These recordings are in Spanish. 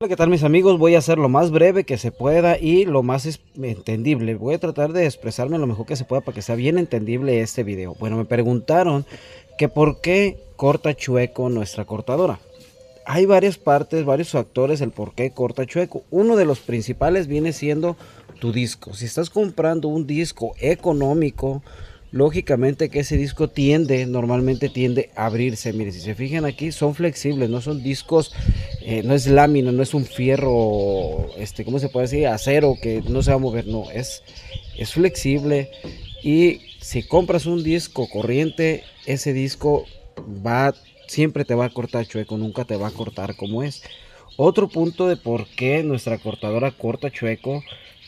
Hola, ¿qué tal mis amigos? Voy a hacer lo más breve que se pueda y lo más entendible. Voy a tratar de expresarme lo mejor que se pueda para que sea bien entendible este video. Bueno, me preguntaron que por qué corta chueco nuestra cortadora. Hay varias partes, varios factores el por qué corta chueco. Uno de los principales viene siendo tu disco. Si estás comprando un disco económico, lógicamente que ese disco normalmente tiende a abrirse. Mire, si se fijan aquí, son flexibles, no son discos, no es lámina, no es un fierro, ¿cómo se puede decir? Acero que no se va a mover, no, es flexible. Y si compras un disco corriente, ese disco va, siempre te va a cortar chueco, nunca te va a cortar como es. Otro punto de por qué nuestra cortadora corta chueco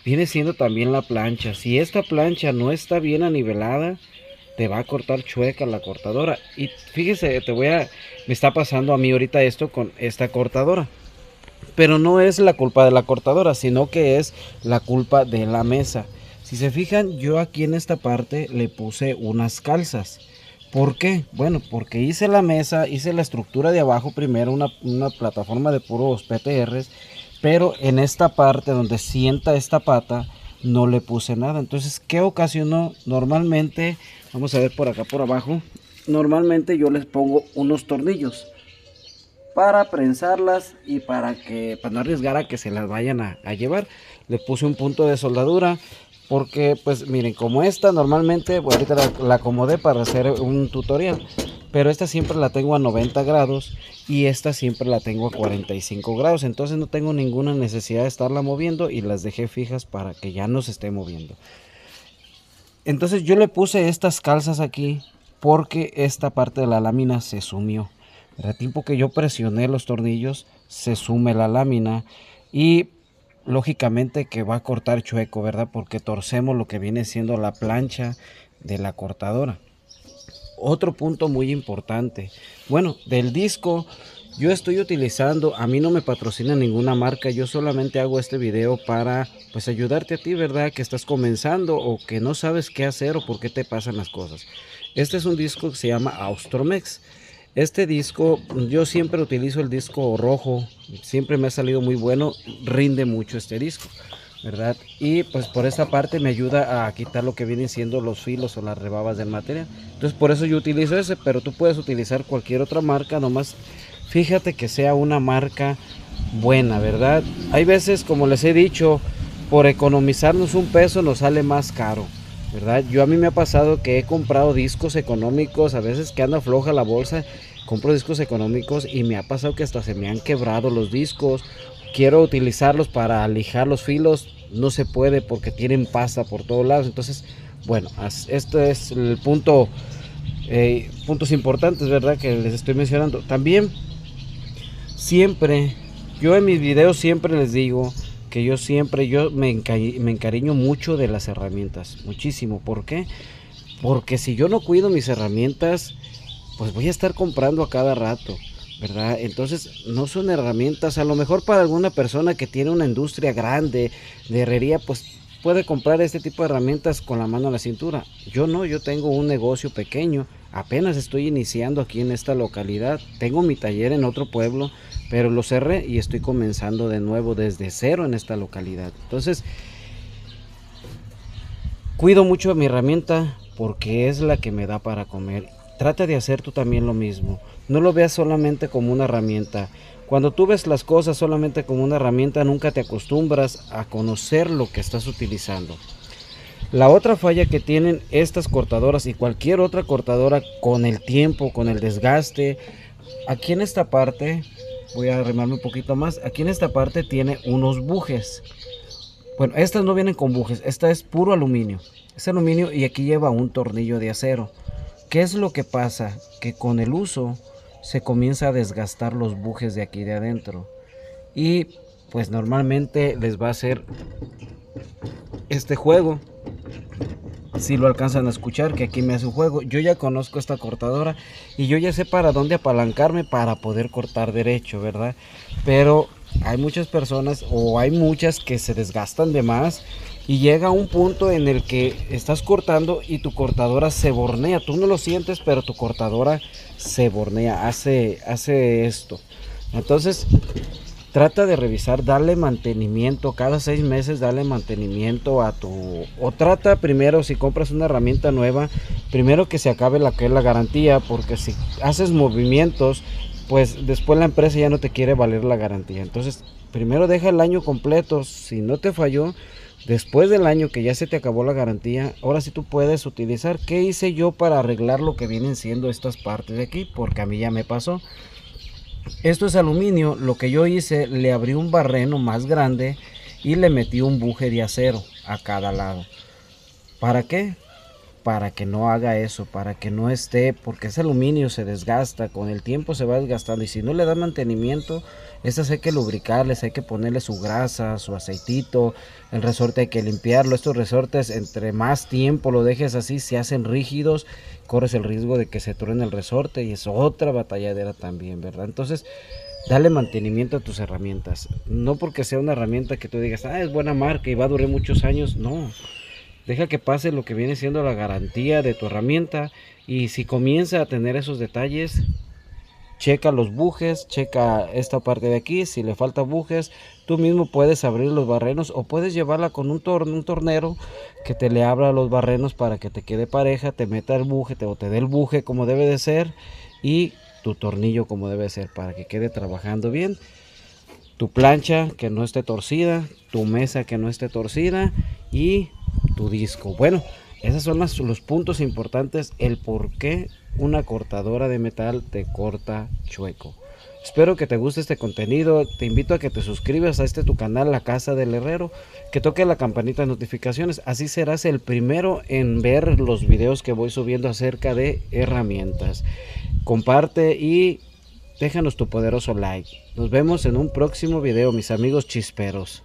viene siendo también la plancha. Si esta plancha no está bien anivelada, te va a cortar chueca la cortadora. Y fíjese, me está pasando a mí ahorita esto con esta cortadora. Pero no es la culpa de la cortadora, sino que es la culpa de la mesa. Si se fijan, yo aquí en esta parte le puse unas calzas. ¿Por qué? Bueno, porque hice la mesa, hice la estructura de abajo primero, una plataforma de puros PTRs, pero en esta parte donde sienta esta pata no le puse nada. Entonces, ¿qué ocasionó? Normalmente, vamos a ver por acá por abajo, normalmente yo les pongo unos tornillos para prensarlas y para no arriesgar a que se las vayan a llevar. Le puse un punto de soldadura porque pues miren, como esta normalmente, bueno, ahorita la acomodé para hacer un tutorial, pero esta siempre la tengo a 90 grados y esta siempre la tengo a 45 grados, entonces no tengo ninguna necesidad de estarla moviendo y las dejé fijas para que ya no se esté moviendo. Entonces yo le puse estas calzas aquí porque esta parte de la lámina se sumió. El tiempo que yo presioné los tornillos, se sume la lámina y lógicamente que va a cortar chueco, ¿verdad? Porque torcemos lo que viene siendo la plancha de la cortadora. Otro punto muy importante, bueno, del disco yo estoy utilizando, a mí no me patrocina ninguna marca, yo solamente hago este video para pues ayudarte a ti, ¿verdad? Que estás comenzando o que no sabes qué hacer o por qué te pasan las cosas. Este es un disco que se llama Austromex. Este disco, yo siempre utilizo el disco rojo, siempre me ha salido muy bueno, rinde mucho este disco, ¿verdad? Y pues por esta parte me ayuda a quitar lo que vienen siendo los filos o las rebabas del material. Entonces por eso yo utilizo ese, pero tú puedes utilizar cualquier otra marca, nomás fíjate que sea una marca buena, ¿verdad? Hay veces, como les he dicho, por economizarnos un peso nos sale más caro, ¿verdad? Yo a mí me ha pasado que he comprado discos económicos, a veces que anda floja la bolsa, compro discos económicos y me ha pasado que hasta se me han quebrado los discos. Quiero utilizarlos para lijar los filos, no se puede porque tienen pasta por todos lados. Entonces, bueno, este es el punto, puntos importantes, ¿verdad? Que les estoy mencionando. También, siempre, yo en mis videos siempre les digo que yo me encariño mucho de las herramientas, muchísimo. ¿Por qué? Porque si yo no cuido mis herramientas, pues voy a estar comprando a cada rato, ¿verdad? Entonces no son herramientas, a lo mejor para alguna persona que tiene una industria grande de herrería, pues puede comprar este tipo de herramientas con la mano a la cintura. Yo no, yo tengo un negocio pequeño, apenas estoy iniciando aquí en esta localidad, tengo mi taller en otro pueblo, pero lo cerré y estoy comenzando de nuevo desde cero en esta localidad. Entonces cuido mucho mi herramienta porque es la que me da para comer. Trata de hacer tú también lo mismo. No lo veas solamente como una herramienta. Cuando tú ves las cosas solamente como una herramienta, nunca te acostumbras a conocer lo que estás utilizando. La otra falla que tienen estas cortadoras y cualquier otra cortadora con el tiempo, con el desgaste, aquí en esta parte, voy a arrimarme un poquito más, aquí en esta parte tiene unos bujes. Bueno, estas no vienen con bujes, esta es puro aluminio. Es aluminio y aquí lleva un tornillo de acero. ¿Qué es lo que pasa? Que con el uso se comienza a desgastar los bujes de aquí de adentro. Y pues normalmente les va a hacer este juego. Si lo alcanzan a escuchar, que aquí me hace un juego. Yo ya conozco esta cortadora y yo ya sé para dónde apalancarme para poder cortar derecho, ¿verdad? Pero hay muchas personas o hay muchas que se desgastan de más y llega un punto en el que estás cortando y tu cortadora se bornea. Tú no lo sientes, pero tu cortadora se bornea, hace esto. Entonces trata de revisar, darle mantenimiento, cada 6 meses darle mantenimiento a o trata primero, si compras una herramienta nueva, primero que se acabe la que es la garantía, porque si haces movimientos, pues después la empresa ya no te quiere valer la garantía. Entonces, primero deja el año completo, si no te falló, después del año que ya se te acabó la garantía, ahora sí tú puedes utilizar. ¿Qué hice yo para arreglar lo que vienen siendo estas partes de aquí? Porque a mí ya me pasó. Esto es aluminio. Lo que yo hice, le abrí un barreno más grande y le metí un buje de acero a cada lado. ¿Para qué? Para que no haga eso, para que no esté, porque ese aluminio se desgasta, con el tiempo se va desgastando, y si no le da mantenimiento, estas hay que lubricarles, hay que ponerle su grasa, su aceitito, el resorte hay que limpiarlo. Estos resortes, entre más tiempo lo dejes así, se hacen rígidos, corres el riesgo de que se truene el resorte, y es otra batalladera también, ¿verdad? Entonces, dale mantenimiento a tus herramientas, no porque sea una herramienta que tú digas, es buena marca y va a durar muchos años, no. Deja que pase lo que viene siendo la garantía de tu herramienta, y si comienza a tener esos detalles, checa los bujes, checa esta parte de aquí, si le falta bujes, tú mismo puedes abrir los barrenos o puedes llevarla con un tornero que te le abra los barrenos para que te quede pareja, te meta el buje, o te dé el buje como debe de ser, y tu tornillo como debe ser, para que quede trabajando bien. Tu plancha que no esté torcida, tu mesa que no esté torcida y tu disco. Bueno, esos son los puntos importantes, el por qué una cortadora de metal te corta chueco. Espero que te guste este contenido. Te invito a que te suscribas a tu canal, La Casa del Herrero, que toque la campanita de notificaciones, así serás el primero en ver los videos que voy subiendo acerca de herramientas. Comparte y déjanos tu poderoso like. Nos vemos en un próximo video, mis amigos chisperos.